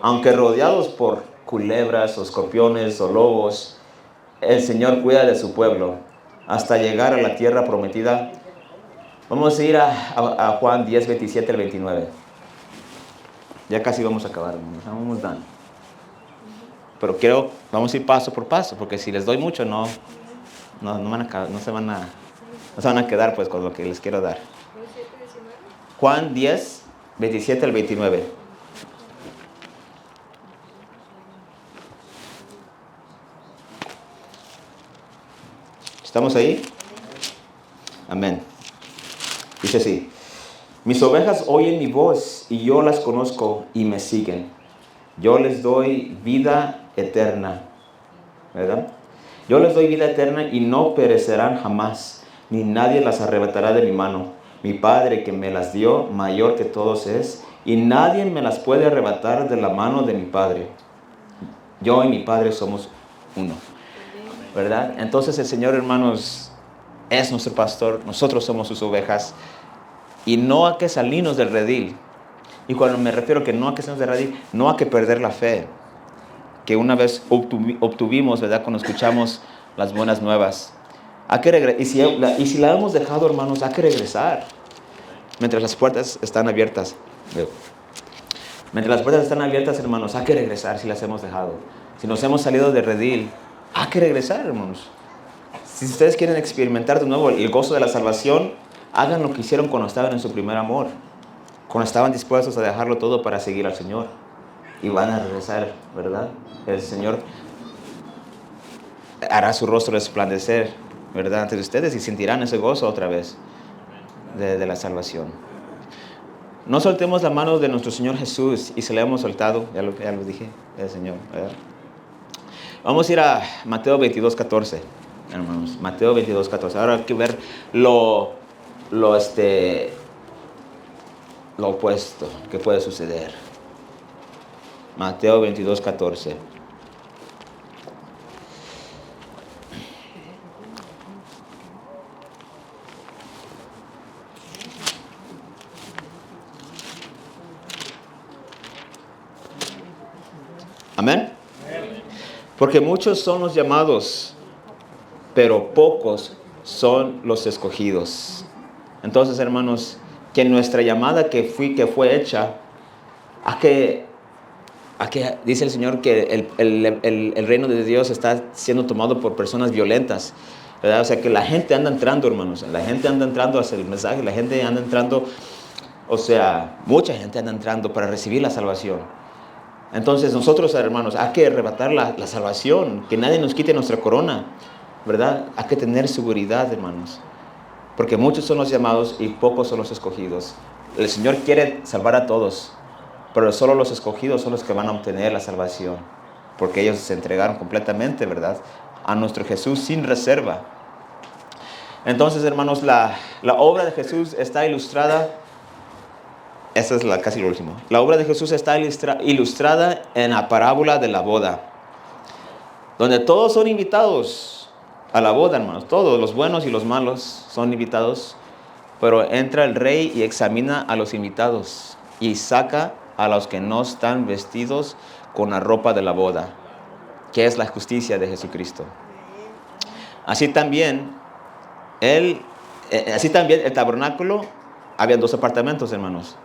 Aunque rodeados por culebras o escorpiones o lobos, el Señor cuida de su pueblo hasta llegar a la tierra prometida. Vamos a ir a Juan 10, 27 al 29. Ya casi vamos a acabar, hermanos. Vamos dando. Pero vamos a ir paso por paso, porque si les doy mucho, no se van a quedar pues con lo que les quiero dar. Juan 10, 27 al 29. ¿Estamos ahí? Amén. Dice así: mis ovejas oyen mi voz y yo las conozco y me siguen. Yo les doy vida eterna, ¿verdad? Yo les doy vida eterna y no perecerán jamás, ni nadie las arrebatará de mi mano. Mi Padre que me las dio, mayor que todos es, y nadie me las puede arrebatar de la mano de mi Padre. Yo y mi Padre somos uno, ¿verdad? Entonces el Señor, hermanos, es nuestro pastor, nosotros somos sus ovejas, y no hay que salirnos del redil. Y cuando me refiero que no hay que salirnos del redil, no hay que perder la fe que una vez obtuvimos, ¿verdad? Cuando escuchamos las buenas nuevas. Y si la hemos dejado, hermanos, hay que regresar. Mientras las puertas están abiertas. Mientras las puertas están abiertas, hermanos, hay que regresar si las hemos dejado. Si nos hemos salido de redil, hay que regresar, hermanos. Si ustedes quieren experimentar de nuevo el gozo de la salvación, hagan lo que hicieron cuando estaban en su primer amor. Cuando estaban dispuestos a dejarlo todo para seguir al Señor. Y van a regresar, ¿verdad? El Señor hará su rostro resplandecer, ¿verdad? Ante ustedes y sentirán ese gozo otra vez de la salvación. No soltemos la mano de nuestro Señor Jesús y se le hemos soltado, ya lo dije, el Señor, ¿verdad? Vamos a ir a Mateo 22:14. hermanos. Mateo 22, 14. Ahora hay que ver lo opuesto que puede suceder. Mateo 22, 14. Amén. Porque muchos son los llamados, pero pocos son los escogidos. Entonces, hermanos, que nuestra llamada que fue hecha, a que dice el Señor que el reino de Dios está siendo tomado por personas violentas, ¿verdad? O sea, que la gente anda entrando, hermanos, la gente anda entrando hacia el mensaje, la gente anda entrando, o sea, mucha gente anda entrando para recibir la salvación. Entonces nosotros, hermanos, hay que arrebatar la salvación, que nadie nos quite nuestra corona, ¿verdad? Hay que tener seguridad, hermanos, porque muchos son los llamados y pocos son los escogidos. El Señor quiere salvar a todos, pero solo los escogidos son los que van a obtener la salvación, porque ellos se entregaron completamente, ¿verdad?, a nuestro Jesús sin reserva. Entonces, hermanos, la obra de Jesús está ilustrada. Esta es casi lo último. La obra de Jesús está ilustrada en la parábola de la boda, donde todos son invitados a la boda, hermanos. Todos, los buenos y los malos, son invitados. Pero entra el rey y examina a los invitados y saca a los que no están vestidos con la ropa de la boda, que es la justicia de Jesucristo. Así también el tabernáculo, había 2 apartamentos, hermanos.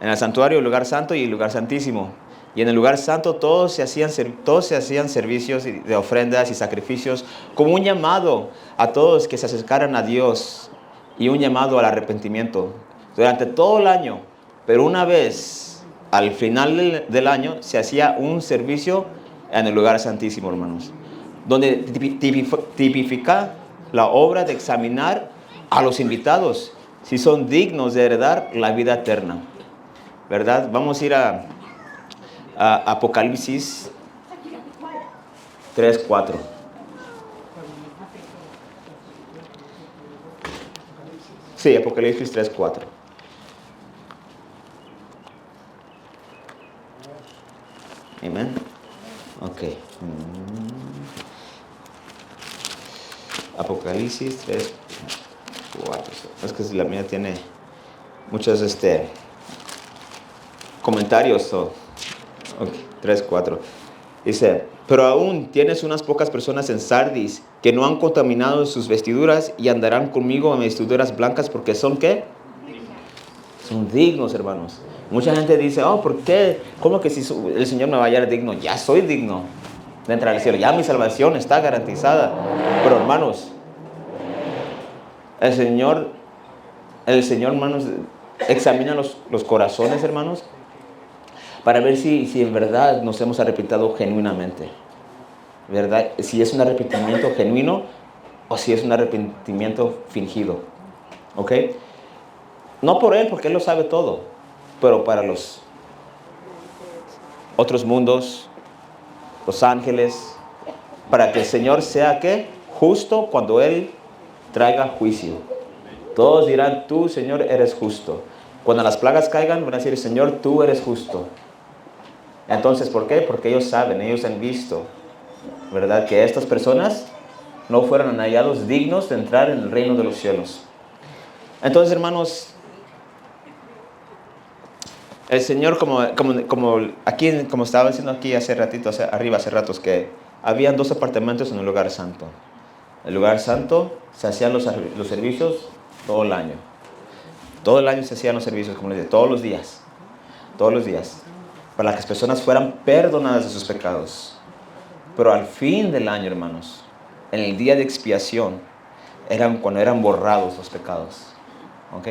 En el santuario, el lugar santo y el lugar santísimo. Y en el lugar santo todos se hacían servicios de ofrendas y sacrificios, como un llamado a todos que se acercaran a Dios y un llamado al arrepentimiento durante todo el año. Pero una vez al final del año se hacía un servicio en el lugar santísimo, hermanos, donde tipifica la obra de examinar a los invitados si son dignos de heredar la vida eterna, ¿verdad? Vamos a ir a Apocalipsis 3:4. Sí, Apocalipsis 3:4. Amén. Ok. Apocalipsis 3:4. Es que la mía tiene muchos comentarios. Okay, 3:4. Dice: pero aún tienes unas pocas personas en Sardis que no han contaminado sus vestiduras y andarán conmigo en vestiduras blancas porque son, ¿qué? Son dignos, hermanos. Mucha gente dice: oh, ¿por qué? ¿Cómo que si el Señor me va a hallar digno? Ya soy digno de entrar al cielo, ya mi salvación está garantizada. Pero, hermanos, el Señor, hermanos, examina los corazones, hermanos, para ver si en verdad nos hemos arrepentido genuinamente, ¿verdad? Si es un arrepentimiento genuino o si es un arrepentimiento fingido, ¿ok? No por Él, porque Él lo sabe todo, pero para los otros mundos, los ángeles, para que el Señor sea, ¿qué? Justo cuando Él traiga juicio. Todos dirán: tú, Señor, eres justo. Cuando las plagas caigan, van a decir: Señor, tú eres justo. Entonces, ¿por qué? Porque ellos saben, ellos han visto, ¿verdad?, que estas personas no fueron hallados dignos de entrar en el reino de los cielos. Entonces, hermanos, el Señor, como aquí, como estaba diciendo aquí hace ratos, que habían 2 apartamentos en el lugar santo. El lugar santo se hacían los servicios todo el año. Todo el año se hacían los servicios, como les dije, todos los días, para que las personas fueran perdonadas de sus pecados. Pero al fin del año, hermanos, en el día de expiación, cuando eran borrados los pecados, ¿ok?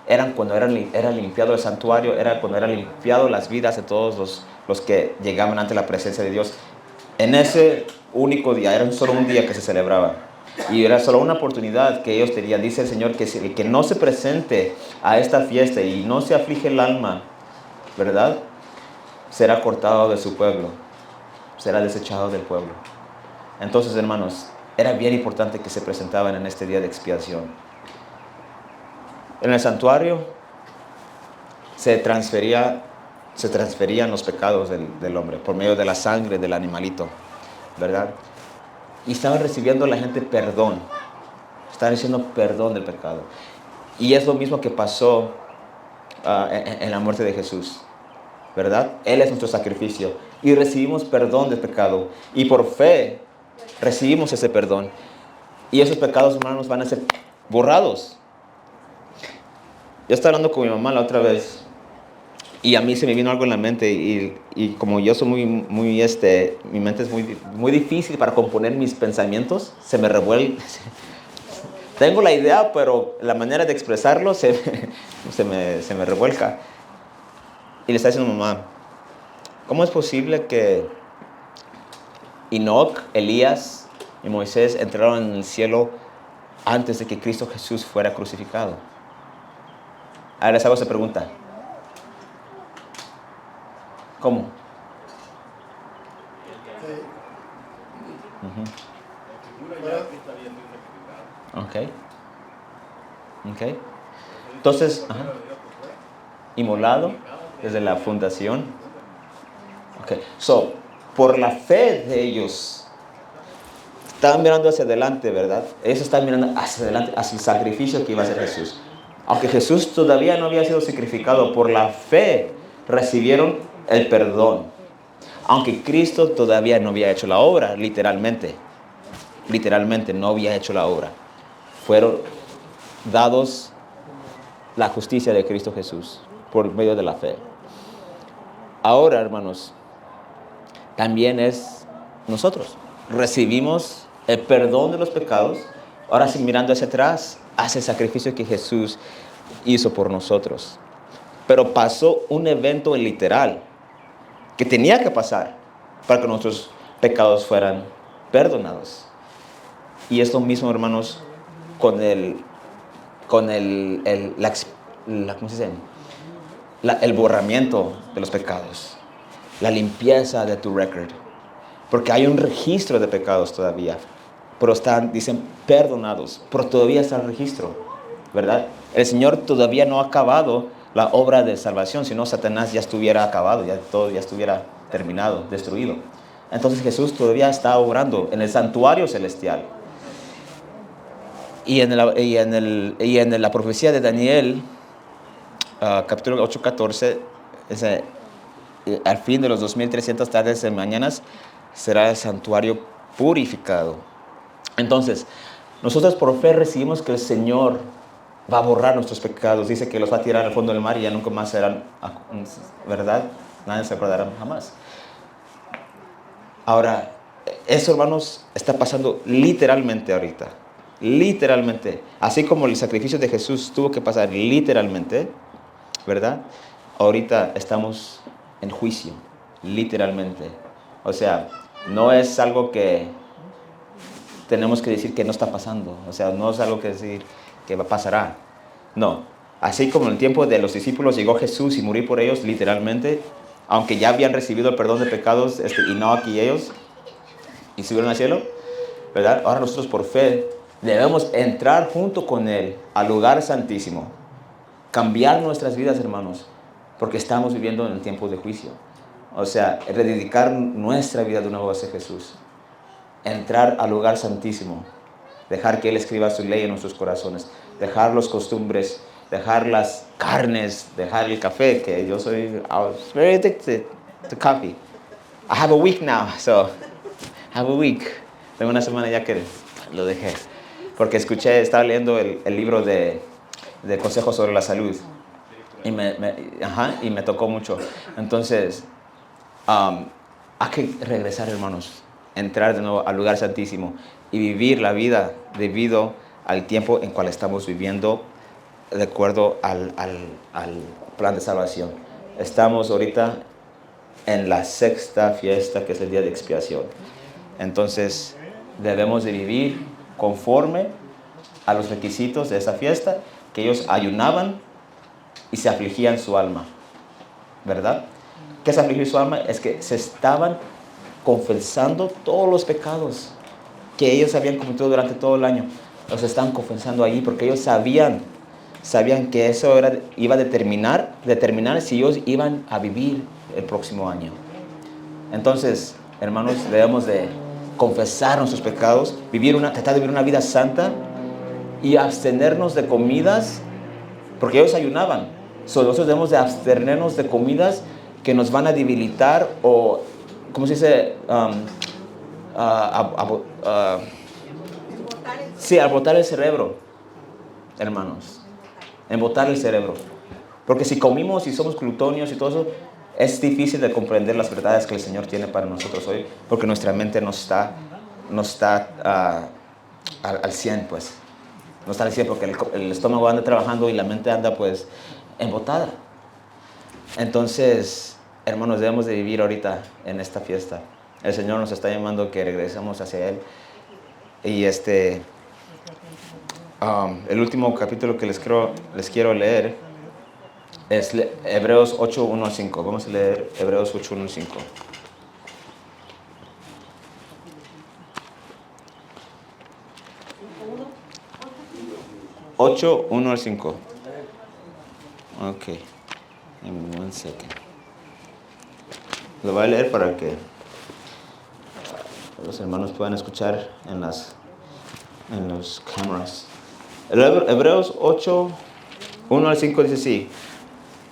Eran cuando era limpiado el santuario, era cuando eran limpiado las vidas de todos los que llegaban ante la presencia de Dios. En ese único día, era solo un día que se celebraba. Y era solo una oportunidad que ellos tenían. Dice el Señor que el que no se presente a esta fiesta y no se aflige el alma, ¿verdad?, será cortado de su pueblo, será desechado del pueblo. Entonces, hermanos, era bien importante que se presentaban en este día de expiación. En el santuario se transferían los pecados del hombre por medio de la sangre del animalito, ¿verdad? Y estaban recibiendo la gente perdón. Estaban recibiendo perdón del pecado. Y es lo mismo que pasó en la muerte de Jesús, ¿verdad? Él es nuestro sacrificio. Y recibimos perdón del pecado. Y por fe recibimos ese perdón. Y esos pecados, hermanos, van a ser borrados. Yo estaba hablando con mi mamá la otra vez. Y a mí se me vino algo en la mente. Y como yo soy mi mente es muy difícil para componer mis pensamientos. Se me revuelve. Tengo la idea, pero la manera de expresarlo se me revuelca. Y le está diciendo a mamá, ¿cómo es posible que Enoc, Elías y Moisés entraron en el cielo antes de que Cristo Jesús fuera crucificado? Ahora les hago esa pregunta. ¿Cómo? Ok. Entonces, inmolado desde la fundación. Ok. So, por la fe de ellos, estaban mirando hacia adelante, ¿verdad? Ellos estaban mirando hacia adelante, hacia el sacrificio que iba a hacer Jesús. Aunque Jesús todavía no había sido sacrificado, por la fe recibieron el perdón. Aunque Cristo todavía no había hecho la obra, literalmente no había hecho la obra. Fueron dados la justicia de Cristo Jesús por medio de la fe. Ahora, hermanos, también es nosotros. Recibimos el perdón de los pecados. Ahora sí, mirando hacia atrás, hacia el sacrificio que Jesús hizo por nosotros. Pero pasó un evento literal que tenía que pasar para que nuestros pecados fueran perdonados. Y es lo mismo, hermanos, con el borramiento de los pecados, la limpieza de tu récord. Porque hay un registro de pecados todavía, pero dicen perdonados, pero todavía está el registro, ¿verdad? El Señor todavía no ha acabado la obra de salvación, si no Satanás ya estuviera acabado, todo ya estuviera terminado, destruido. Entonces Jesús todavía está obrando en el santuario celestial. Y en la profecía de Daniel, capítulo 8:14, al fin de los 2300 tardes y mañanas será el santuario purificado. Entonces, nosotros por fe recibimos que el Señor va a borrar nuestros pecados. Dice que los va a tirar al fondo del mar y ya nunca más serán, ¿verdad? Nadie se acordará jamás. Ahora, eso, hermanos, está pasando literalmente ahorita. Literalmente. Así como el sacrificio de Jesús tuvo que pasar literalmente, ¿verdad? Ahorita estamos en juicio, literalmente. O sea, no es algo que tenemos que decir que no está pasando. O sea, no es algo que decir que pasará. No. Así como en el tiempo de los discípulos llegó Jesús y murió por ellos, literalmente, aunque ya habían recibido el perdón de pecados, Enoc y ellos, y subieron al cielo, ¿verdad? Ahora nosotros por fe debemos entrar junto con Él al lugar santísimo. Cambiar nuestras vidas, hermanos, porque estamos viviendo en el tiempo de juicio. O sea, rededicar nuestra vida de nuevo hacia Jesús. Entrar al lugar santísimo. Dejar que Él escriba su ley en nuestros corazones. Dejar las costumbres, dejar las carnes, dejar el café, que I was very addicted to coffee. I have a week now, so I have a week. Tengo una semana ya que lo dejé. Porque estaba leyendo el libro de consejos sobre la salud. Y me tocó mucho. Entonces, hay que regresar, hermanos. Entrar de nuevo al lugar santísimo y vivir la vida debido al tiempo en cual estamos viviendo de acuerdo al plan de salvación. Estamos ahorita en la sexta fiesta, que es el día de expiación. Entonces, debemos de vivir conforme a los requisitos de esa fiesta, que ellos ayunaban y se afligían su alma, ¿verdad? ¿Qué es afligir su alma? Es que se estaban confesando todos los pecados que ellos habían cometido durante todo el año. Los estaban confesando ahí porque ellos sabían que eso iba a determinar si ellos iban a vivir el próximo año. Entonces, hermanos, debemos de confesar nuestros pecados, tratar de vivir una vida santa y abstenernos de comidas, porque ellos ayunaban. Nosotros debemos de abstenernos de comidas que nos van a debilitar o, ¿cómo se dice? Alborotar el cerebro, hermanos. Embotar el cerebro. Porque si comimos y somos glutóneos y todo eso, es difícil de comprender las verdades que el Señor tiene para nosotros hoy, porque nuestra mente no está al 100, pues. No está al 100 porque el estómago anda trabajando y la mente anda, pues, embotada. Entonces, hermanos, debemos de vivir ahorita en esta fiesta. El Señor nos está llamando que regresemos hacia Él. Y el último capítulo que les quiero leer es Hebreos 8, 1 al 5. Vamos a leer Hebreos 8, 1 al 5. 8, 1 al 5. Ok. En un second. Lo voy a leer para que los hermanos puedan escuchar en los cámaras. Hebreos 8, 1 al 5 dice así: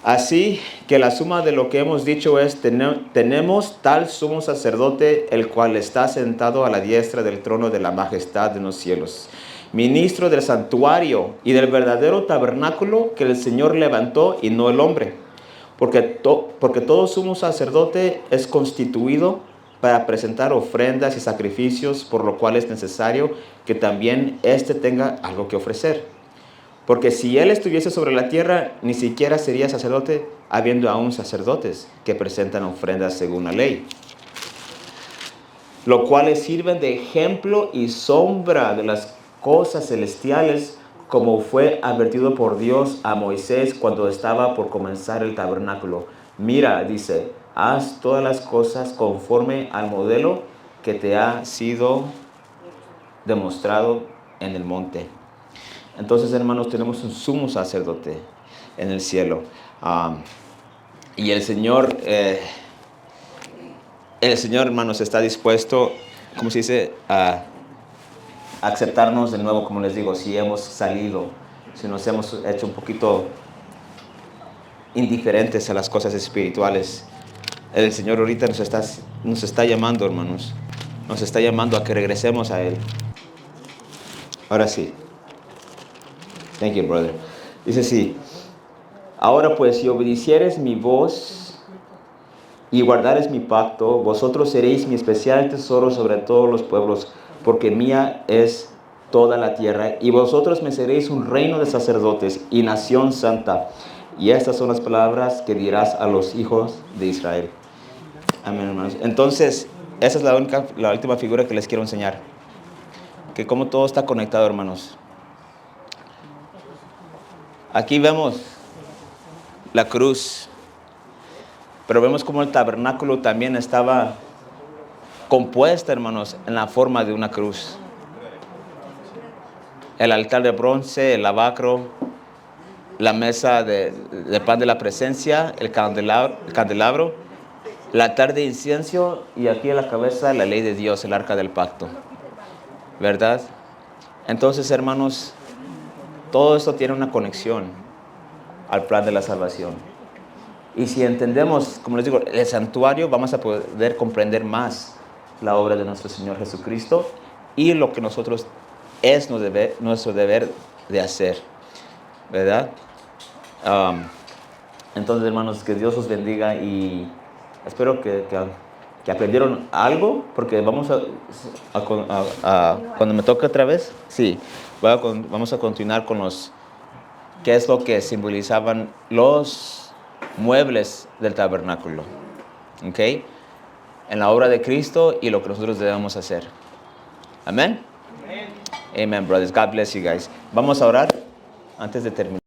así que la suma de lo que hemos dicho es, tenemos tal sumo sacerdote, el cual está sentado a la diestra del trono de la majestad en los cielos, ministro del santuario y del verdadero tabernáculo que el Señor levantó y no el hombre. Porque todo sumo sacerdote es constituido para presentar ofrendas y sacrificios, por lo cual es necesario que también éste tenga algo que ofrecer. Porque si él estuviese sobre la tierra, ni siquiera sería sacerdote, habiendo aún sacerdotes que presentan ofrendas según la ley, lo cuales sirven de ejemplo y sombra de las cosas celestiales, como fue advertido por Dios a Moisés cuando estaba por comenzar el tabernáculo. Mira, dice, haz todas las cosas conforme al modelo que te ha sido demostrado en el monte. Entonces, hermanos, tenemos un sumo sacerdote en el cielo. Y el Señor, hermanos, está dispuesto, ¿cómo se dice?, a aceptarnos de nuevo, como les digo, si hemos salido, si nos hemos hecho un poquito indiferentes a las cosas espirituales. El Señor ahorita nos está llamando, hermanos. Nos está llamando a que regresemos a Él. Ahora sí. Thank you, brother. Dice así: ahora pues, si obedecieres mi voz y guardares mi pacto, vosotros seréis mi especial tesoro sobre todos los pueblos, porque mía es toda la tierra, y vosotros me seréis un reino de sacerdotes y nación santa. Y estas son las palabras que dirás a los hijos de Israel. Amén, hermanos. Entonces, esa es la última figura que les quiero enseñar. Que cómo todo está conectado, hermanos. Aquí vemos la cruz, pero vemos cómo el tabernáculo también estaba compuesta, hermanos, en la forma de una cruz. El altar de bronce, el lavacro, la mesa de pan de la presencia, el candelabro, el altar de incienso, y aquí en la cabeza la ley de Dios, el arca del pacto. ¿Verdad? Entonces, hermanos, todo esto tiene una conexión al plan de la salvación. Y si entendemos, como les digo, el santuario, vamos a poder comprender más la obra de nuestro Señor Jesucristo y lo que nosotros es nuestro deber de hacer, ¿verdad? Entonces, hermanos, que Dios os bendiga y espero que aprendieron algo, porque vamos cuando me toque otra vez, sí, vamos a continuar con qué es lo que simbolizaban los muebles del tabernáculo, ¿ok? En la obra de Cristo y lo que nosotros debemos hacer. Amén. Amen, brothers. God bless you guys. Vamos a orar antes de terminar.